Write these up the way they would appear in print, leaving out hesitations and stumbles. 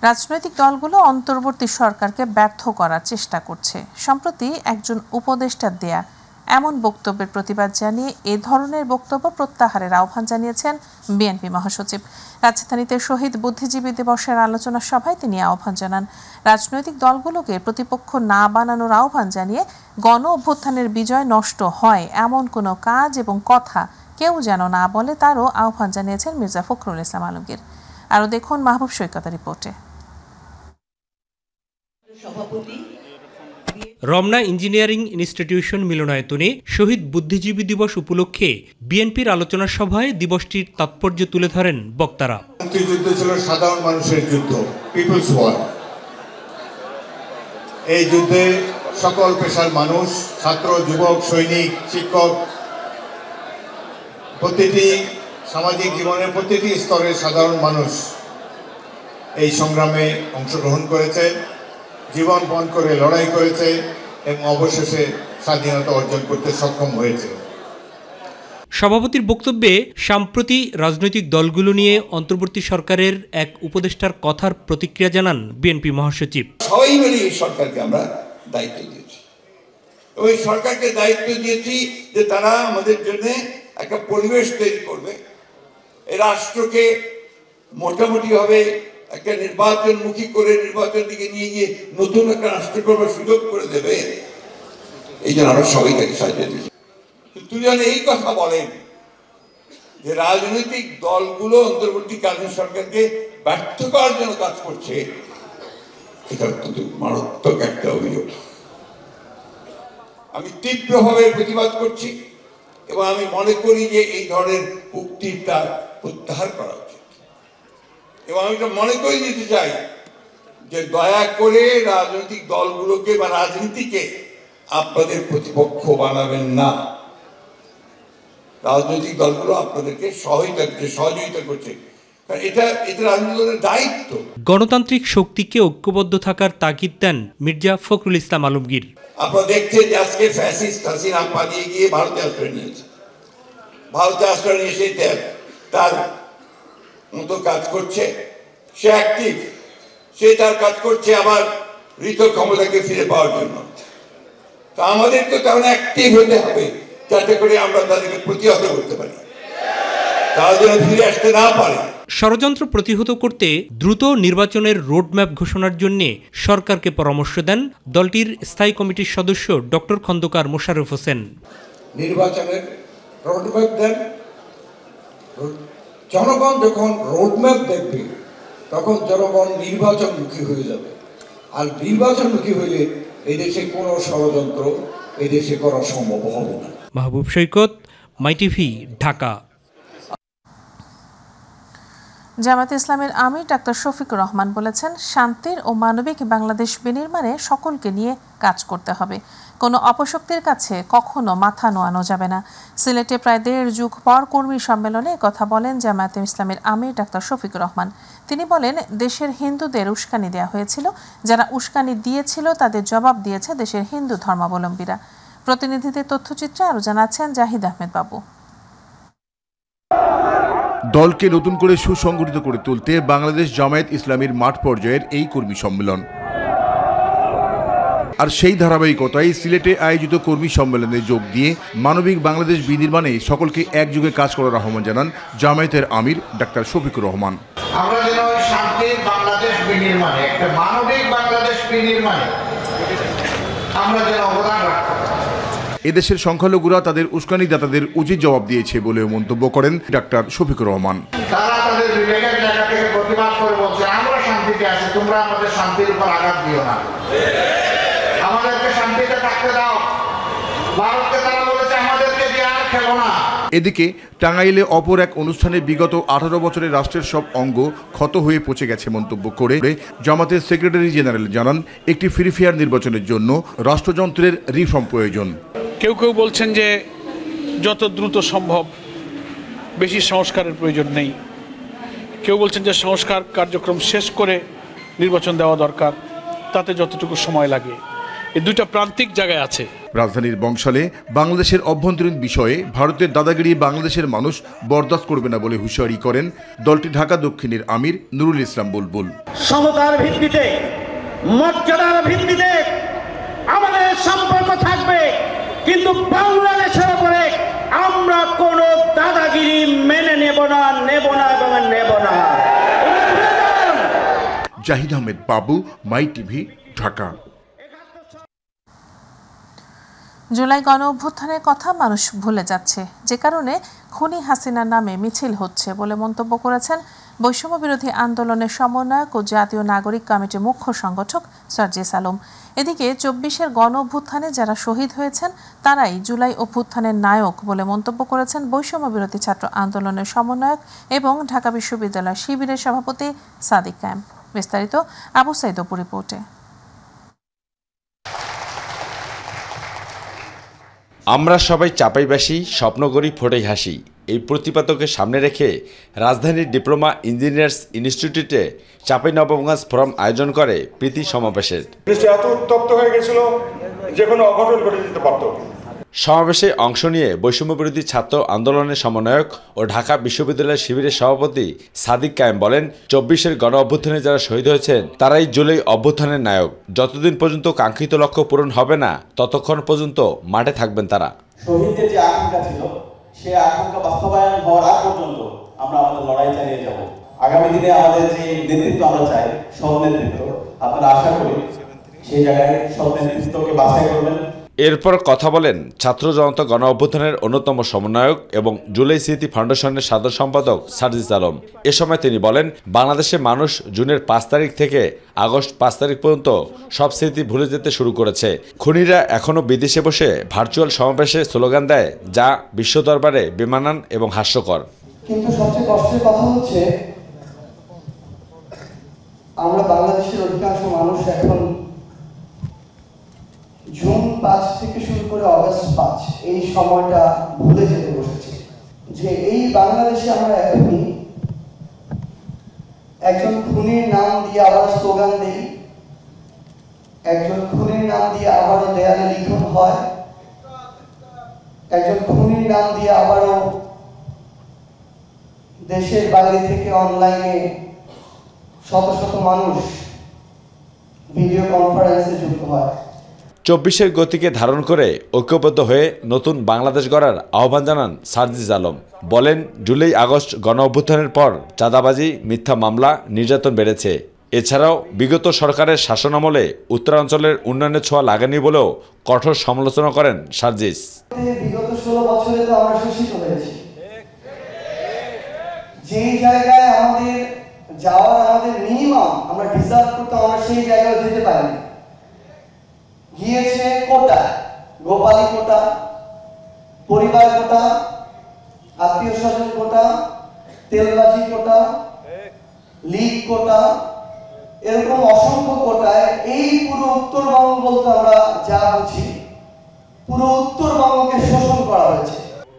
রাজনৈতিক দলগুলো অন্তর্বর্তী সরকারকে ব্যর্থ করার চেষ্টা করছে। সম্প্রতি একজন উপদেষ্টার দেয়া এমন বক্তব্যের প্রতিবাদ জানিয়ে এ ধরনের বক্তব্য প্রত্যাহারের আহ্বান জানিয়েছেন বিএনপি মহাসচিব। রাজধানীতে শহীদ বুদ্ধিজীবী দিবসের আলোচনা সভায় তিনি আহ্বান জানান, রাজনৈতিক দলগুলোকে প্রতিপক্ষ না বানানোর আহ্বান জানিয়ে গণ অভ্যুত্থানের বিজয় নষ্ট হয় এমন কোনো কাজ এবং কথা কেউ যেন না বলে তারও আহ্বান জানিয়েছেন মির্জা ফখরুল ইসলাম আলমগীর। আরও দেখুন মাহবুব সৈকতের রিপোর্টে। রমনা ইঞ্জিনিয়ারিং ইনস্টিটিউশন মিলনায়তনে শহীদ বুদ্ধিজীবী দিবস উপলক্ষে বিএনপির আলোচনা সভায় দিবসটির তাৎপর্য তুলে ধরেন বক্তারা। মুক্তিযুদ্ধ ছিল সাধারণ মানুষের যুদ্ধ, পিপলস ওয়ার। এই যুদ্ধে সকল পেশার মানুষ, ছাত্র, যুবক, সৈনিক, শিক্ষক, প্রতিটি সামাজিক জীবনের প্রতিটি স্তরের সাধারণ মানুষ এই সংগ্রামে অংশগ্রহণ করেছে, জীবন পণ করে লড়াই করেছে এবং অবশেষে স্বাধীনতা অর্জন করতে সক্ষম হয়েছে। সভাপতির বক্তব্যে সাম্প্রতি রাজনৈতিক দলগুলো নিয়ে অন্তর্বর্তী সরকারের এক উপদেষ্টার কথার প্রতিক্রিয়া জানান বিএনপি মহাসচিব। সবাই মিলে এই সরকারকে আমরা দায়িত্ব দিয়েছি, ওই সরকারকে দায়িত্ব দিয়েছি যে তারা আমাদের জন্য একটা পরিবেশ তৈরি করবে, এই রাষ্ট্রকে মোটামুটিভাবে একটা নির্বাচনমুখী করে নির্বাচনের দিকে নিয়ে গিয়ে নতুন একটা রাষ্ট্র করবার সুযোগ করে দেবে। এই জন্য আমরা সবাই তাকে সাহায্য দিয়েছি। তিনি যেন এই কথা বলেন যে রাজনৈতিক দলগুলো অন্তর্বর্তীকালীন সরকারকে ব্যর্থ করার জন্য কাজ করছে, এটা অত্যন্ত মারাত্মক একটা অভিযোগ। আমি তীব্রভাবে প্রতিবাদ করছি এবং আমি মনে করি যে এই ধরনের উক্তিটা প্রত্যাহার করা উচিত। এবং আমি এটা মনে করে দিতে চাই যে দয়া করে রাজনৈতিক দলগুলোকে বা রাজনীতিকে আপনাদের প্রতিপক্ষ বানাবেন না। রাজনৈতিক দলগুলো আপনাদেরকে সহযোগিতা করছে, এটা রাজনৈতিক দায়িত্ব। গণতান্ত্রিক শক্তিকে ঐক্যবদ্ধ থাকার তাগিদ দেন মির্জা ফখরুল ইসলাম আলমগীর। আপনারা দেখছেন যে আজকে ফ্যাসিস্ট হাসিনা পালিয়ে গিয়ে ভারতে আশ্রয় নিয়েছে, ভারতে আশ্রয় নিয়ে সে তার মতো কাজ করছে, সে অ্যাক্টিভ, সে তার কাজ করছে আবার ঋত ক্ষমতাকে ফিরে পাওয়ার জন্য। তো আমাদেরকে তেমন অ্যাক্টিভ হতে হবে যাতে করে আমরা তাদেরকে প্রতিহত করতে পারি, তারা যেন ফিরে আসতে না পারে। ষড়যন্ত্র প্রতিহত করতে দ্রুত নির্বাচনের রোডম্যাপ ঘোষণার জন্য সরকারকে পরামর্শ দেন দলটির স্থায়ী কমিটির সদস্য ডক্টর খন্দকার মোশাররফ হোসেন। নির্বাচনের রোডম্যাপ দেন, জনগণ যখন রোডম্যাপ দেখবে তখন জনগণ নির্বাচনমুখী হয়ে যাবে, আর নির্বাচনমুখী হইলে এই দেশে কোনো ষড়যন্ত্র এই দেশে করা সম্ভব হবে না। মাহবুব সৈকত, মাইটিভি, ঢাকা। জামায়াতে ইসলামের আমির ডাক্তার শফিকুর রহমান বলেছেন, শান্তির ও মানবিক বাংলাদেশ বিনির্মাণে সকলকে নিয়ে কাজ করতে হবে, কোনো অপশক্তির কাছে কখনো মাথা নোয়ানো যাবে না। সিলেটে প্রায় 1.5 যুগ পর কর্মী সম্মেলনে কথা বলেন জামায়াতে ইসলামের আমির ডাক্তার শফিকুর রহমান। তিনি বলেন, দেশের হিন্দুদের উস্কানি দেওয়া হয়েছিল, যারা উস্কানি দিয়েছিল তাদের জবাব দিয়েছে দেশের হিন্দু ধর্মাবলম্বীরা। প্রতিনিধিদের তথ্যচিত্রে আরও জানাচ্ছেন জাহিদ আহমেদ বাবু। দলকে নতুন করে সুসংগঠিত করে তুলতে বাংলাদেশ জামায়াত ইসলামীর মাঠ পর্যায়ের এই কর্মী সম্মেলন। আর সেই ধারাবাহিকতায় সিলেটে আয়োজিত কর্মী সম্মেলনে যোগ দিয়ে মানবিক বাংলাদেশ বিনির্মাণে সকলকে একযোগে কাজ করার আহ্বান জানান জামায়াতের আমির ডাক্তার শফিকুর রহমান। আমরা যেন শান্তির বাংলাদেশ বিনির্মাণে, একটা মানবিক বাংলাদেশ বিনির্মাণে আমরা যেন অবদান রাখতে পারি। এদেশের সংখ্যালঘুরা তাদের উস্কানিদাতাদের উচিত জবাব দিয়েছে বলেও মন্তব্য করেন ডাক্তার শফিকুর রহমান। তারা তাদের বিবেকের জায়গা থেকে প্রতিবাদ করে বলছে, আমরা শান্তিতে আছি, তোমরা আমাদের শান্তির উপর আঘাত দিও না, আমাদেরকে শান্তিতে থাকতে দাও। ভারতকে তারা বলেছে আমাদেরকে দিয়ে আর খেলো না। এদিকে টাঙ্গাইলে অপর এক অনুষ্ঠানে বিগত 18 বছরের রাষ্ট্রের সব অঙ্গ ক্ষত হয়ে পচে গেছে মন্তব্য করে জামাতের সেক্রেটারি জেনারেল জানান, একটি ফ্রি ফেয়ার নির্বাচনের জন্য রাষ্ট্রযন্ত্রের রিফর্ম প্রয়োজন। কেউ কেউ বলছেন যে যত দ্রুত সম্ভব, বেশি সংস্কারের প্রয়োজন নেই। কেউ বলছেন যে সংস্কার কার্যক্রম শেষ করে নির্বাচন দেওয়া দরকার, তাতে যতটুকু সময় লাগে। এই দুইটা প্রান্তিক জায়গায় আছে। রাজধানীর বংশালে বাংলাদেশের অভ্যন্তরীণ বিষয়ে ভারতের দাদাগিরি বাংলাদেশের মানুষ বরদাস্ত করবে না বলে হুঁশিয়ারি করেন দলটি ঢাকা দক্ষিণের আমির নুরুল ইসলাম বুলবুল। সমতার ভিত্তিতে, মর্যাদার ভিত্তিতে আমাদের সম্পর্ক থাকবে, কিন্তু বাংলাদেশের উপরে আমরা কোন দাদাগিরি মেনে নেব না এবং নেব না। জাহিদ আহমেদ বাবু, মাই টিভি, ঢাকা। জুলাই গণ অভ্যুত্থানের কথা মানুষ ভুলে যাচ্ছে, যে কারণে খুনি হাসিনার নামে মিছিল হচ্ছে বলে মন্তব্য করেছেন বৈষম্য বিরোধী আন্দোলনের সমন্বয়ক ও জাতীয় নাগরিক কমিটির মুখ্য সংগঠক সার্জিস আলম। এদিকে ২৪-এর গণ অভ্যুত্থানে যারা শহীদ হয়েছেন তারাই জুলাই অভ্যুত্থানের নায়ক বলে মন্তব্য করেছেন বৈষম্য বিরোধী ছাত্র আন্দোলনের সমন্বয়ক এবং ঢাকা বিশ্ববিদ্যালয় শিবিরের সভাপতি সাদিক কায়েম। বিস্তারিত আবু সাইদ অপু রিপোর্টে। আমরা সবাই চাপাইবাসী, স্বপ্ন করি ফোটাই হাসি, এই প্রতিপাদকে সামনে রেখে রাজধানীর ডিপ্লোমা ইঞ্জিনিয়ার্স ইনস্টিটিউটে চাঁপাইনবাবগঞ্জ ফোরাম আয়োজন করে প্রীতি সমাবেশের। এত উত্তপ্ত হয়ে গেছিল যে কোনো অঘটন ঘটে যেতে পারত। সমাবেশে অংশ নিয়ে বৈষম্য বিরোধী ছাত্র আন্দোলনের সমন্বয়ক ও ঢাকা বিশ্ববিদ্যালয় শিবিরের সভাপতি সাদিক কায়েম বলেন, ২৪-এর গণ অভ্যুত্থানে যারা শহীদ হয়েছেন তারাই জুলাই অভ্যুত্থানের নায়ক। যতদিন পর্যন্ত কাঙ্ক্ষিত লক্ষ্য পূরণ হবে না ততক্ষণ পর্যন্ত মাঠে থাকবেন তারা। শহীদদের যে আকাঙ্ক্ষা ছিল সে আকাঙ্ক্ষা বাস্তবায়ন হওয়ার আগ পর্যন্ত আমরা আমাদের লড়াই চালিয়ে যাব। আগামী দিনে আমাদের যে নেতৃত্ব আমরা চাই, সব নেতৃত্ব, আপনারা আশা করি সেই জায়গায় সব নেতৃত্বকে বাছাই করবেন। এরপর কথা বলেন ছাত্র জনতা গণ অভ্যুত্থানের অন্যতম সমন্বয়ক এবং জুলাই স্মৃতি ফাউন্ডেশনের সাধারণ সম্পাদক সার্জিস আলম। এ সময় তিনি বলেন, বাংলাদেশের মানুষ জুনের ৫ তারিখ থেকে আগস্ট ৫ তারিখ পর্যন্ত সব স্মৃতি ভুলে যেতে শুরু করেছে। খুনিরা এখনও বিদেশে বসে ভার্চুয়াল সমাবেশে স্লোগান দেয়, যা বিশ্ব দরবারে বেমানান এবং হাস্যকর। কিন্তু সবচেয়ে কষ্টের কথা হচ্ছে আমরা বাংলাদেশের অধিকাংশ মানুষ এখন জুন ৫ থেকে শুরু করে অগস্ট ৫ এই সময়টা ভুলে যেতে বসেছি যে এই বাংলাদেশে আমরা এখনই একজন খুনির নাম দিয়ে আবার স্লোগান দিই, একজন খুনির নাম দিয়ে আবারও দেয়ালে লিখন হয়, একজন খুনির নাম দিয়ে আবারও দেশের বাইরে থেকে অনলাইনে শত শত মানুষ ভিডিও কনফারেন্সে যুক্ত হয়। ২৪-এর গতিকে ধারণ করে ঐক্যবদ্ধ হয়ে নতুন বাংলাদেশ গড়ার আহ্বান জানান সার্জিস আলম। বলেন, জুলাই আগস্ট গণ অভ্যুত্থানের পর চাঁদাবাজি, মিথ্যা মামলা, নির্যাতন বেড়েছে। এছাড়াও বিগত সরকারের শাসনামলে উত্তরাঞ্চলের উন্নয়নের ছোঁয়া লাগেনি বলেও কঠোর সমালোচনা করেন সার্জিস। বিগত ১৬ বছরে তো আমরা শোষিত হয়েছি, যেই জায়গায় আমাদের যাওয়ার আমাদের মিনিমাম আমরা ডিজার্ভ করতাম, আমরা সেই জায়গায় যেতে পারিনি। গিয়েছে কোটা, গোপালী কোটা, পরিবার কোটা, আত্মীয় স্বজন কোটা, তেলবাজি কোটা, লীগ কোটা, এরকম অসংখ্য কোটায় এই পুরো উত্তরবঙ্গ বলতে আমরা যা বুঝি পুরো উত্তরবঙ্গকে শোষণ করা হয়েছে।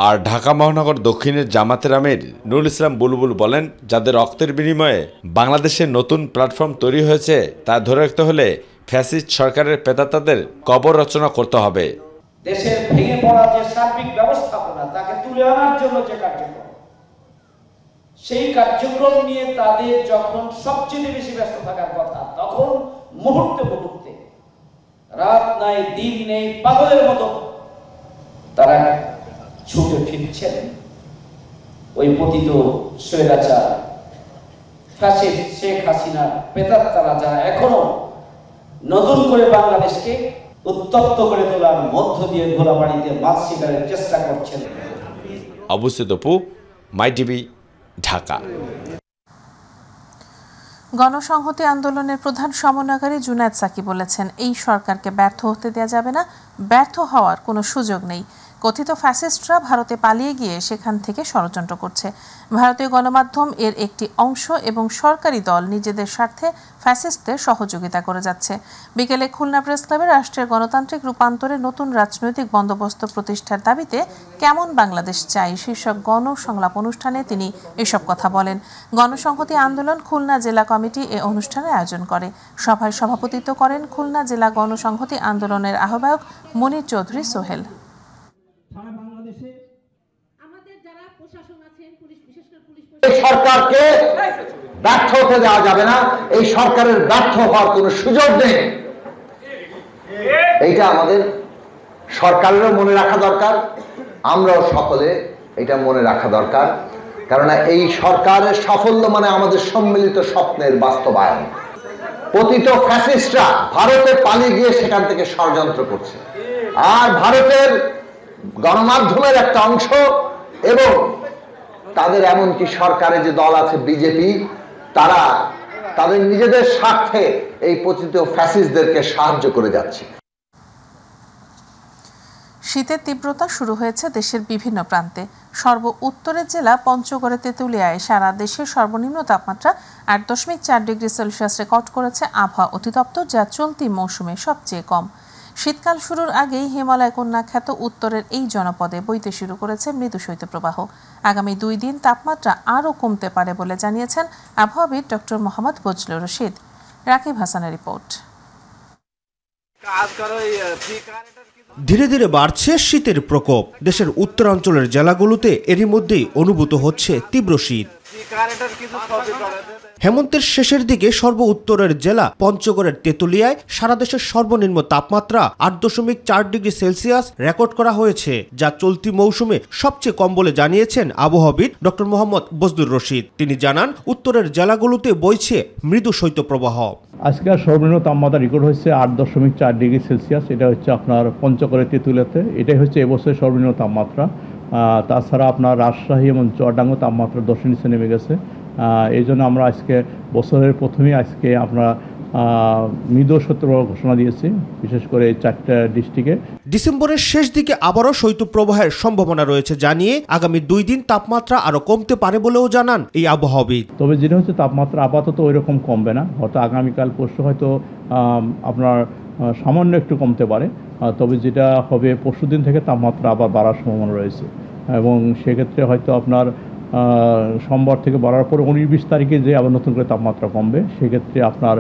আর ঢাকা মহানগর দক্ষিণের জামাতের আমির নুরুল ইসলাম বুলবুল বলেন, যাদের রক্তের বিনিময়ে বাংলাদেশের নতুন প্ল্যাটফর্ম তৈরি হয়েছে তা ধরে রাখতে হলে ফ্যাসিস্ট সরকারের পেতাত্তাদের কবর রচনা করতে হবে। দেশের ভেঙে পড়া যে সার্বিক ব্যবস্থাপনা তাকে তুলে আনার জন্য যে কার্যক্রম, সেই কার্যক্রম নিয়ে তাদের যখন সবচেয়ে বেশি ব্যস্ত থাকার কথা, তখন মুহূর্তে মুহূর্তে, রাত নাই দিন নেই, পাগলের মতো তারা ছুটে ফিরছেন ওই পতিত স্বৈরাচার ফ্যাসিস্ট শেখ হাসিনার পেতাত্তারা, যারা এখনো নতুন করে বাংলাদেশকে উত্তপ্ত করে তোলার মধ্য দিয়ে ঘোলাবাড়িতে মাছ শিকারের চেষ্টা করছেন। আবু সাইদ অপু, মাই টিভি, ঢাকা। গণসংহতি আন্দোলনের প্রধান সমন্বয়কারী জুনায়েদ সাকি বলেছেন, এই সরকারকে ব্যর্থ হতে দেওয়া যাবে না, ব্যর্থ হওয়ার কোনো সুযোগ নেই। কথিত ফ্যাসিস্টরা ভারতে পালিয়ে গিয়ে সেখান থেকে ষড়যন্ত্র করছে। ভারতীয় গণমাধ্যম এর একটি অংশ এবং সরকারি দল নিজেদের স্বার্থে ফ্যাসিস্টদের সহযোগিতা করে যাচ্ছে। বিকেলে খুলনা প্রেস ক্লাবে রাষ্ট্রের গণতান্ত্রিক রূপান্তরে নতুন রাজনৈতিক বন্দোবস্ত প্রতিষ্ঠার দাবিতে কেমন বাংলাদেশ চাই শীর্ষক গণসংলাপ অনুষ্ঠানে তিনি এসব কথা বলেন। গণসংহতি আন্দোলন খুলনা জেলা কমিটি এ অনুষ্ঠানের আয়োজন করে। সভায় সভাপতিত্ব করেন খুলনা জেলা গণসংহতি আন্দোলনের আহ্বায়ক মনির চৌধুরী সোহেল। এই সরকারকে ব্যর্থ হতে দেওয়া যাবে না, এই সরকারের ব্যর্থ হওয়ার কোনো সুযোগ নেই। এইটা আমাদের সরকারেরও মনে রাখা দরকার, আমরাও সকলে এটা মনে রাখা দরকার। কারণ এই সরকারের সাফল্য মানে আমাদের সম্মিলিত স্বপ্নের বাস্তবায়ন। পতিত ফ্যাসিস্টরা ভারতে পালিয়ে গিয়ে সেখান থেকে ষড়যন্ত্র করছে, আর ভারতের গণমাধ্যমের একটা অংশ এবং তাদের এমনকি সরকারে যে দল আছে বিজেপি, তারা তাদের নিজেদের স্বার্থে এই পতিত ফ্যাসিস্টদেরকে সাহায্য করে যাচ্ছে। শীতের তীব্রতা শুরু হয়েছে দেশের বিভিন্ন প্রান্তে। সর্ব উত্তরের জেলা পঞ্চগড়ে তেঁতুলিয়ায় সারা দেশের সর্বনিম্ন তাপমাত্রা 8.4 ডিগ্রি সেলসিয়াস রেকর্ড করেছে আবহাওয়া অধিদপ্তর, যা চলতি মৌসুমে সবচেয়ে কম। শীতকাল শুরুর আগেই হিমালয় কন্যা খ্যাত উত্তরের এই জনপদে বইতে শুরু করেছে মৃদু শৈত্যপ্রবাহ। আগামী 2 দিন তাপমাত্রা আরও কমতে পারে বলে জানিয়েছেন আবহাওয়াবিদ ডক্টর মোহাম্মদ বজলুর রশিদ। রাকিব হাসানের রিপোর্ট। ধীরে ধীরে বাড়ছে শীতের প্রকোপ। দেশের উত্তরাঞ্চলের জেলাগুলোতে এরই মধ্যেই অনুভূত হচ্ছে তীব্র শীত। হেমন্তের শেষের দিকে সর্ব উত্তরের জেলা পঞ্চগড়ের তেঁতুলিয়ায় সারা দেশের সর্বনিম্ন তাপমাত্রা 8.4 ডিগ্রি সেলসিয়াস রেকর্ড করা হয়েছে, যা চলতি মৌসুমে সবচেয়ে কম বলে জানিয়েছেন আবহাওয়াবিদ ডক্টর মোহাম্মদ বজলুর রশিদ। তিনি জানান, উত্তরের জেলাগুলোতে বইছে মৃদু শৈত্যপ্রবাহ। আজকে সর্বনিম্ন তাপমাত্রা রেকর্ড হয়েছে 8.4 ডিগ্রি সেলসিয়াস। এটা হচ্ছে আপনার পঞ্চগড়ের তেঁতুলিয়াতে, এটাই হচ্ছে এবছরের সর্বনিম্ন তাপমাত্রা। তাছাড়া আপনার রাজশাহী এবং চুয়াডাঙ্গা তাপমাত্রা 10-এর নিচে নেমে গেছে। এই জন্য আমরা আজকে বছরের প্রথমেই আজকে আমরা মৃদু শৈত্যপ্রবাহ ঘোষণা দিয়েছি, বিশেষ করে এই 4টা ডিস্ট্রিক্টে। ডিসেম্বরের শেষ দিকে আবারও শৈত্যপ্রবাহের সম্ভাবনা রয়েছে জানিয়ে আগামী 2 দিন তাপমাত্রা আরও কমতে পারে বলেও জানান এই আবহাওয়াবিদ। তবে যেটা হচ্ছে তাপমাত্রা আপাতত ওই রকম কমবে না, হয়তো আগামীকাল পরশু হয়তো আপনার সামান্য একটু কমতে পারে। তবে যেটা হবে পরশুদিন থেকে তাপমাত্রা আবার বাড়ার সম্ভাবনা রয়েছে, এবং সেক্ষেত্রে হয়তো আপনার সোমবার থেকে বাড়ার পরে 19-20 তারিখে যে আবার নতুন করে তাপমাত্রা কমবে। সেক্ষেত্রে আপনার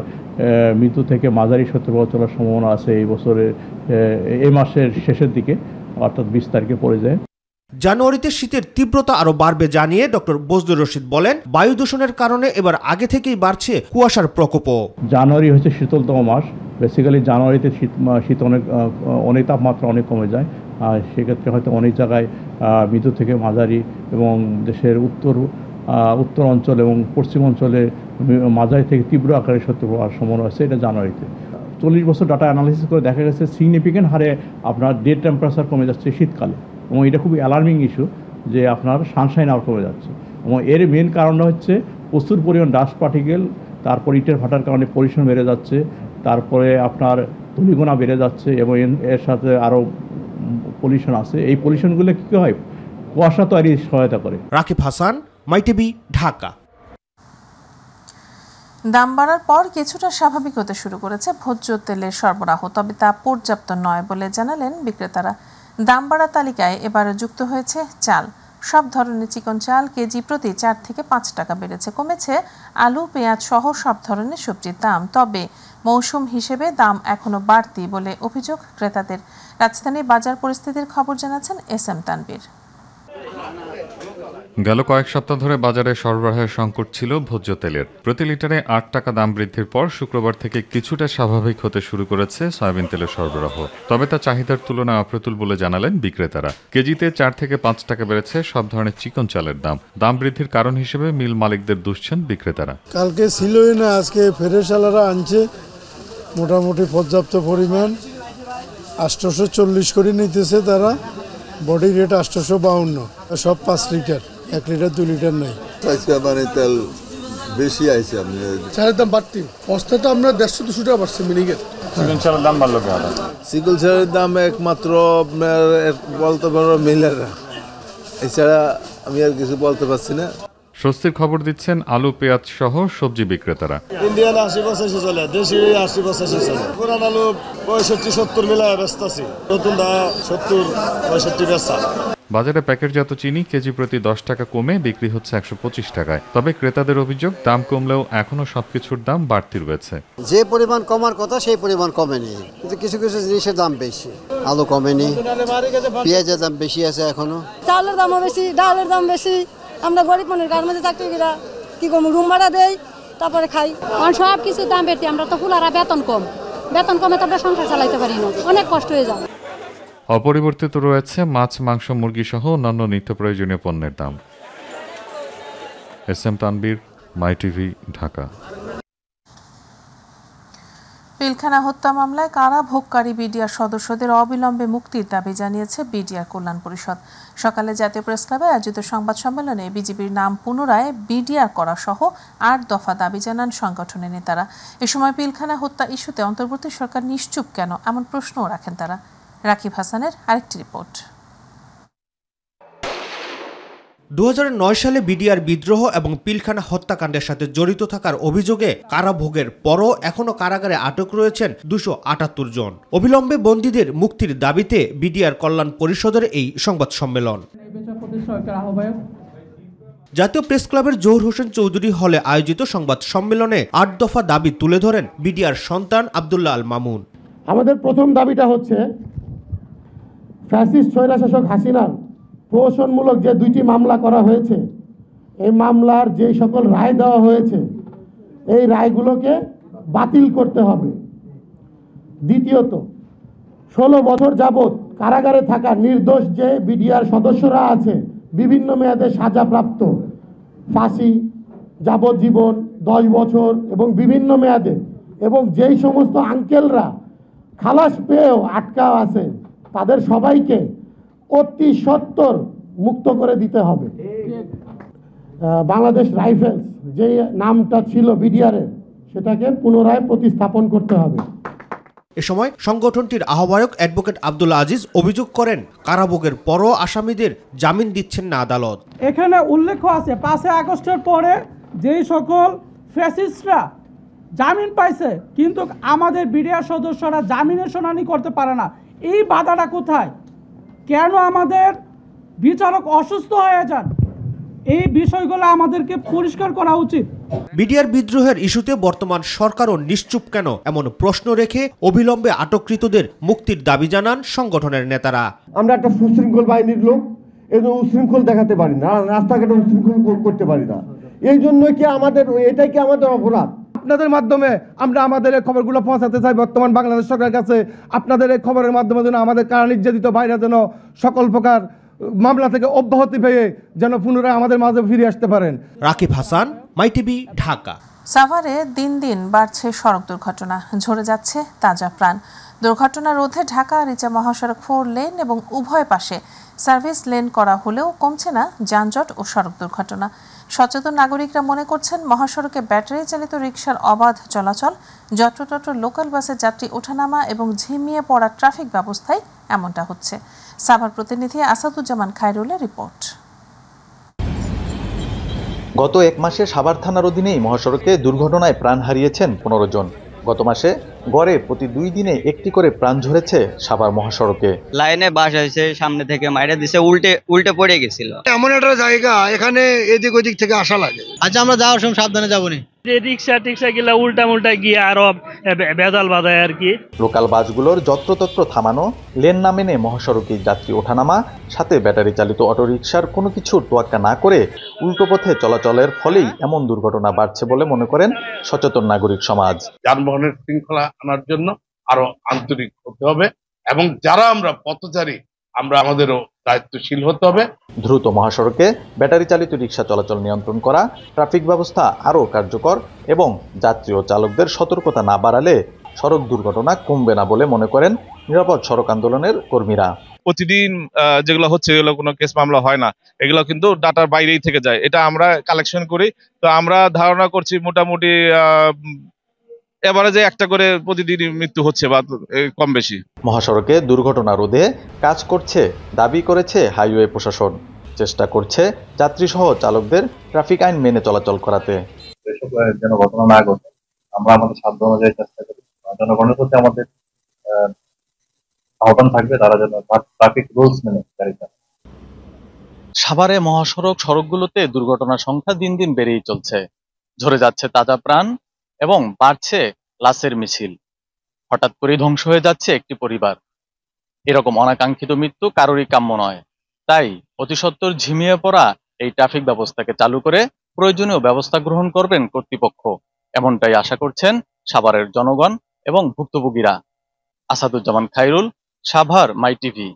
মৃদু থেকে মাঝারি শৈত্যপ্রবাহ চলার সম্ভাবনা আছে এই মাসের শেষের দিকে, অর্থাৎ 20 তারিখে পড়ে যায়। জানুয়ারিতে শীতের তীব্রতা আরও বাড়বে জানিয়ে ডক্টর বজলুর রশিদ বলেন, বায়ু দূষণের কারণে এবার আগে থেকেই বাড়ছে কুয়াশার প্রকোপও। জানুয়ারি হচ্ছে শীতলতম মাস। বেসিক্যালি জানুয়ারিতে শীত অনেক তাপমাত্রা অনেক কমে যায়, আর সেক্ষেত্রে হয়তো অনেক জায়গায় মৃদু থেকে মাঝারি এবং দেশের উত্তর অঞ্চল এবং পশ্চিম অঞ্চলে মাঝারি থেকে তীব্র আকারে শৈত্যপ্রবাহের সম্ভাবনা আছে। এটা জানুয়ারিতে 40 বছর ডাটা অ্যানালিসিস করে দেখা গেছে সিগনিফিক্যান্ট হারে আপনার ডে টেম্পারেচার কমে যাচ্ছে শীতকালে, এবং এটা খুবই অ্যালার্মিং ইস্যু যে আপনার সানশাইন আওয়ার কমে যাচ্ছে। এবং এর মেন কারণটা হচ্ছে প্রচুর পরিমাণ ডাস্ট পার্টিকেল, তারপর ইটের ভাটার কারণে পলিউশন বেড়ে যাচ্ছে, তারপরে আপনার ধূলিকণা বেড়ে যাচ্ছে, এবং এর সাথে আরও পলিউশন আছে। এই পলিউশনগুলো কী হয়, কুয়াশা তৈরি সহায়তা করে। রাকিব হাসান, মাইটিভি, ঢাকা। দাম বাড়ার পর কিছুটা স্বাভাবিক হতে শুরু করেছে ভোজ্য তেলের সরবরাহ, তবে তা পর্যাপ্ত নয় বলে জানালেন বিক্রেতারা। দাম বাড়ার তালিকায় এবার যুক্ত হয়েছে চাল। সব ধরনের চিকন চাল কেজি প্রতি 4 থেকে 5 টাকা বেড়েছে। কমেছে আলু, পেঁয়াজ সহ সব ধরনের সবজির দাম, তবে মৌসুম হিসেবে দাম এখনো বাড়তি বলে অভিযোগ ক্রেতাদের। রাজধানীর বাজার পরিস্থিতির খবর জানাচ্ছেন SM তানবীর। গেল কয়েক সপ্তাহ ধরে বাজারে সরবরাহের সংকট ছিল ভোজ্য তেলের। প্রতি লিটারে 8 টাকা দাম বৃদ্ধির পর শুক্রবার থেকে কিছুটা স্বাভাবিক হতে শুরু করেছে সয়াবিন তেলের সরবরাহ। তবে তা চাহিদার তুলনায় অপ্রতুল বলে জানালেন বিক্রেতারা। কেজিতে 4 থেকে 5 টাকা বেড়েছে সব ধরনের চিকন চালের দাম। দাম বৃদ্ধির কারণ হিসেবে মিল মালিকদের দুষছেন বিক্রেতারা। কালকে ছিলই না, আজকে ফেরেশালারা আনছে মোটামুটি পর্যাপ্ত পরিমাণ। 840 করে নিতেছে তারা, বডি রেট 852, সব 5 লিটার, 1 লিটার 2 লিটার নাই। মানে তেল বেশি আইছে আপনি চালের দাম বাড়তি বস্তা তো আমরা 150-200 টাকা বাড়ছে মিনিকেট চিকন চালের দাম বাড়লো কেন চিকন চালের দাম একমাত্র বলতে পারবো মিলাররা এছাড়া আমি আর কিছু বলতে পারছি না স্বস্তির খবর দিচ্ছেন আলু পেঁয়াজ সহ সবজি বিক্রেতারা ইন্ডিয়ান 80-85 চলে দেশি 80-85 চলে পুরান আলু 65-70 মিলায় ব্যস্ত আছি নতুন 70-65 বেচা বাজারে প্যাকেটজাত চিনি কেজি প্রতি 10 টাকা কমে বিক্রি হচ্ছে 125 টাকায় তবে ক্রেতাদের অভিযোগ দাম কমলেও এখনো সবকিছুর দাম বাড়তি রয়েছে যে পরিমাণ কমার কথা সেই পরিমাণ কমেনি কিন্তু কিছু কিছু জিনিসের দাম বেশি আলু কমেনি পেঁয়াজের দাম বেশি আছে এখনো চালের দামও বেশি ডালের দাম বেশি আমরা গরিব মানুষ গার্মেন্টসে চাকরিরা কি কম রুম ভাড়া দেই তারপরে খাই সব কিছু দাম বেশি আমরা তো ফুলারা বেতন কমে তো আমরা সংসার চালাইতে পারি না অনেক কষ্ট হয়ে যায় অপরিবর্তিত রয়েছে মাছ মাংস মুরগি সহ অন্যান্য নিত্য প্রয়োজনীয় পণ্যের দাম এস এম তানবীর মাই টিভি ঢাকা পিলখানা হত্যা মামলায় কারাভোগকারী বিডিআর সদস্যদের অবিলম্বে মুক্তির দাবি জানিয়েছে বিডিআর কল্যাণ পরিষদ সকালে জাতীয় প্রেসক্লাবে আয়োজিত সংবাদ সম্মেলনে বিজেপির নাম পুনরায় বিডিআর করা সহ 8 দফা দাবি জানান সংগঠনের নেতারা এ সময় পিলখানা হত্যা ইস্যুতে অন্তর্বর্তী সরকার নিশ্চুপ কেন এমন প্রশ্নও রাখেন তারা রাকিব হাসানের আরেকটি রিপোর্ট 2009 সালে বিডিআর বিদ্রোহ এবং পিলখানা হত্যাকাণ্ডের সাথে জড়িত থাকার অভিযোগে কারাভোগের পরও এখনো কারাগারে আটক রয়েছেন 278 জন অবিলম্বে বন্দীদের মুক্তির দাবিতে বিডিআর কল্যাণ পরিষদের এই সংবাদ সম্মেলন জাতীয় প্রেস ক্লাবের জহুর হোসেন চৌধুরী হলে আয়োজিত সংবাদ সম্মেলনে 8 দফা দাবি তুলে ধরেন বিডিআর সন্তান আব্দুল্লাহ আল মামুন আমাদের প্রথম দাবিটা হচ্ছে ফ্যাসিস্ট স্বৈরশাসক হাসিনার প্রহসনমূলক যে 2টি মামলা করা হয়েছে এই মামলার যে সকল রায় দেওয়া হয়েছে এই রায়গুলোকে বাতিল করতে হবে দ্বিতীয়ত 16 বছর যাবৎ কারাগারে থাকা নির্দোষ যে বিডিআর সদস্যরা আছে বিভিন্ন মেয়াদে সাজাপ্রাপ্ত ফাঁসি যাবজ্জীবন 10 বছর এবং বিভিন্ন মেয়াদে এবং যেই সমস্ত আঙ্কেলরা খালাস পেয়েও আটকা আছে তাদের সবাইকে অতি সত্বর মুক্ত করে দিতে হবে বাংলাদেশ রাইফেলস যে নামটা ছিল বিডিআরের সেটাকে পুনরায় প্রতিস্থাপন করতে হবে এ সময় সংগঠনটির আহ্বায়ক অ্যাডভোকেট আব্দুল আজিজ অভিযোগ করেন কারাভোগের পরও আসামিদের জামিন দিচ্ছেন না আদালত এখানে উল্লেখ আছে 5 আগস্টের পরে যেই সকল ফ্যাসিস্টরা জামিন পাইছে কিন্তু আমাদের বিডিআর সদস্যরা জামিনের শুনানি করতে পারে না এই বাধাটা কোথায় কেন আমাদের বিচারক অসুস্থ হয়ে যান এই বিষয়গুলো আমাদেরকে পরিষ্কার করা উচিত বিডিআর বিদ্রোহের ইস্যুতে বর্তমান সরকারও নিশ্চুপ কেন এমন প্রশ্ন রেখে অবিলম্বে আটককৃতদের মুক্তির দাবি জানান সংগঠনের নেতারা আমরা একটা সুশৃঙ্খল বাহিনীর লোক এজন্য উশৃঙ্খল দেখাতে পারি না রাস্তাঘাটে উশৃঙ্খল করতে পারি না এই জন্য কি আমাদের এটাই কি আমাদের অপরাধ আপনাদের মাধ্যমে আমরা আমাদের এই খবরগুলো পৌঁছাতে চাই বর্তমান বাংলাদেশ সরকারের কাছে আপনাদের এই খবরের মাধ্যমে যেন আমাদের কারা নির্যাতিত ভাইরা যেন সকল প্রকার মামলা থেকে অব্যাহতি পেয়ে যেন পুনরায় আমাদের মাঝে ফিরে আসতে পারেন রাকিব হাসান মাই টিভি ঢাকা সাভারে দিন দিন বাড়ছে সড়ক দুর্ঘটনা ঝরে যাচ্ছে তাজা প্রাণ দুর্ঘটনা রোধে ঢাকা আরিচা মহাসড়ক 4 লেন এবং উভয় পাশে সার্ভিস লেন করা হলেও কমছে না যানজট ও সড়ক দুর্ঘটনা সচেতন নাগরিকরা মনে করছেন মহাসড়কে ব্যাটারি চালিত রিকশার অবাধ চলাচল যত্রতত্র লোকাল বাসের যাত্রী ওঠানামা এবং ঝিমিয়ে পড়া ট্রাফিক ব্যবস্থায় এমনটা হচ্ছে সাভার প্রতিনিধি আসাদুজ্জামান খায়রুলের রিপোর্ট গত 1 মাসে সাভার থানার অধীনেই মহাসড়কে দুর্ঘটনায় প্রাণ হারিয়েছেন 15 জন গত মাসে গড়ে প্রতি 2 দিনে একটি করে প্রাণ ঝরেছে সাভার মহাসড়কে লাইনে বাস হয়েছে সামনে থেকে মাইরে দিছে উল্টে পড়ে গেছিল এমন একটা জায়গা এখানে এদিক ওদিক থেকে আসা লাগে আচ্ছা আমরা যাওয়ার সময় সাবধানে যাবনি রিক্সা গিলা উল্টা গিয়ে আরো বেজাল বাজায় আর কি লোকাল বাসগুলোর যত্রতত্র থামানো লেন না মেনে মহাসড়কে যাত্রী ওঠানামা সাথে ব্যাটারি চালিত অটোরিকশার কোনো কিছুর তোয়াক্কা না করে উল্টো পথে চলাচলের ফলেই এমন দুর্ঘটনা বাড়ছে বলে মনে করেন সচেতন নাগরিক সমাজ যানবাহনের শৃঙ্খলা আনার জন্য আরো আন্তরিক হতে হবে এবং যারা আমরা পথচারী আমরা আমাদেরও দায়িত্বশীল হতে হবে দ্রুত মহাসড়কে ব্যাটারি চালিত রিকশা চলাচল নিয়ন্ত্রণ করা ট্রাফিক ব্যবস্থা আরও কার্যকর এবং যাত্রী ও চালকদের সতর্কতা না বাড়ালে সড়ক দুর্ঘটনা কমবে না বলে মনে করেন নিরাপদ সড়ক আন্দোলনের কর্মীরা প্রতিদিন যেগুলো হচ্ছে এগুলো কোনো কেস মামলা হয় না, এগুলো কিন্তু ডাটার বাইরেই থেকে যায়। এটা আমরা কালেকশন করি, তো আমরা ধারণা করছি মোটামুটি এভারেজে একটা করে প্রতিদিন মৃত্যু হচ্ছে বা কম বেশি। মহাসড়কে দুর্ঘটনা রোধে কাজ করছে দাবি করেছে হাইওয়ে প্রশাসন, চেষ্টা করছে যাত্রীসহ চালকদের ট্রাফিক আইন মেনে চলাচল করাতে। এসব যেন ঘটনা না ঘটে আমরা আমাদের সাধ্য অনুযায়ী চেষ্টা করি। জনগণের প্রতি আমাদের আহ্বান থাকবে তারা যেন ট্রাফিক রুলস মেনে গাড়ি চালায়। সাভারে সড়কগুলোতে দুর্ঘটনার সংখ্যা দিন দিন বেড়েই চলছে। ঝরে যাচ্ছে তাজা প্রাণ এবং বাড়ছে লাশের মিছিল। হঠাৎ করে ধ্বংস হয়ে যাচ্ছে একটি পরিবার। এরকম অনাকাঙ্ক্ষিত মৃত্যু কারোরই কাম্য নয়। তাই অতিসত্বর ঝিমিয়ে পড়া এই ট্রাফিক ব্যবস্থাকে চালু করে প্রয়োজনীয় ব্যবস্থা গ্রহণ করবেন কর্তৃপক্ষ, এমনটাই আশা করছেন সাভারের জনগণ এবং ভুক্তভোগীরা। আসাদুজ্জামান খায়রুল, সাভার, মাই টিভি।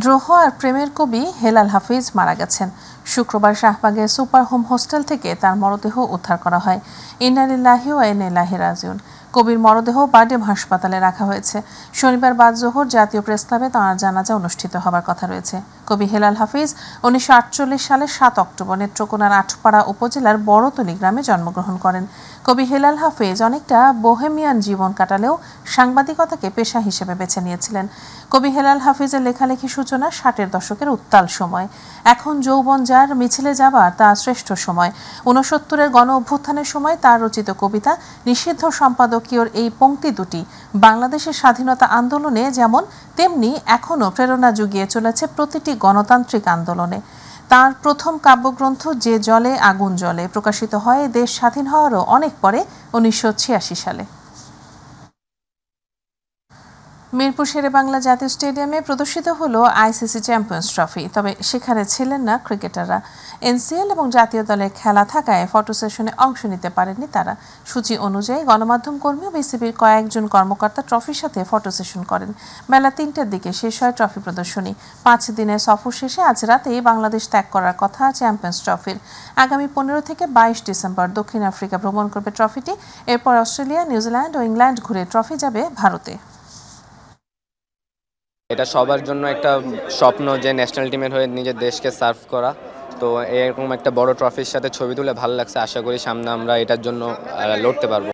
দ্রোহ আর প্রেমের কবি হেলাল হাফিজ মারা গেছেন। শুক্রবার শাহবাগের সুপার হোম হোস্টেল থেকে তার মরদেহ উদ্ধার করা হয়। ইন্না লিল্লাহি ওয়া ইন্না ইলাইহি রাজিউন। কবির মরদেহ বাডেম হাসপাতালে রাখা হয়েছে। শনিবার বাদ জোহর জাতীয় প্রেস ক্লাবে তাঁর জানাজা অনুষ্ঠিত হবার কথা রয়েছে। কবি হেলাল হাফিজ 1948 সালের 7 অক্টোবর নেত্রকোনার আটপাড়া উপজেলার বড়তলী গ্রামে জন্মগ্রহণ করেন। কবি হেলাল হাফিজ অনেকটা বোহেমিয়ান জীবন কাটালেও সাংবাদিকতাকে পেশা হিসেবে বেছে নিয়েছিলেন। কবি হেলাল হাফিজের লেখালেখি সূচনা 60-এর দশকের উত্তাল সময়। এখন যৌবন যার মিছিলে যাবার তা শ্রেষ্ঠ সময়। 69-এর গণ অভ্যুত্থানের সময় তার রচিত কবিতা নিষিদ্ধ সম্পাদকীয়র এই পংক্তি দুটি বাংলাদেশের স্বাধীনতা আন্দোলনে যেমন তেমনি এখনও প্রেরণা জুগিয়ে চলেছে প্রতিটি গণতান্ত্রিক আন্দোলনে। তার প্রথম কাব্যগ্রন্থ যে জলে আগুন জ্বলে প্রকাশিত হয় দেশ স্বাধীন হওয়ারও অনেক পরে 1986 সালে। মিরপুর শেরেবাংলা জাতীয় স্টেডিয়ামে প্রদর্শিত হলো আইসিসি চ্যাম্পিয়ন্স ট্রফি। তবে সেখানে ছিলেন না ক্রিকেটাররা। এনসিএল এবং জাতীয় দলের খেলা থাকায় ফটো সেশনে অংশ নিতে পারেননি তারা। সূচি অনুযায়ী গণমাধ্যম কর্মী ও বিসিবির কয়েকজন কর্মকর্তা ট্রফির সাথে ফটো সেশন করেন। বেলা 3টার দিকে শেষ হয় ট্রফি প্রদর্শনী। 5 দিনের সফর শেষে আজ রাতেই বাংলাদেশ ত্যাগ করার কথা চ্যাম্পিয়ন্স ট্রফির। আগামী 15 থেকে 22 ডিসেম্বর দক্ষিণ আফ্রিকা ভ্রমণ করবে ট্রফিটি। এরপর অস্ট্রেলিয়া, নিউজিল্যান্ড ও ইংল্যান্ড ঘুরে ট্রফি যাবে ভারতে। এটা সবার জন্য একটা স্বপ্ন যে ন্যাশনাল টিমের হয়ে নিজের দেশকে সার্ভ করা। তো এরকম একটা বড় ট্রফির সাথে ছবি তুলে ভালো লাগছে। আশা করি সামনে আমরা এটার জন্য লড়তে পারবো।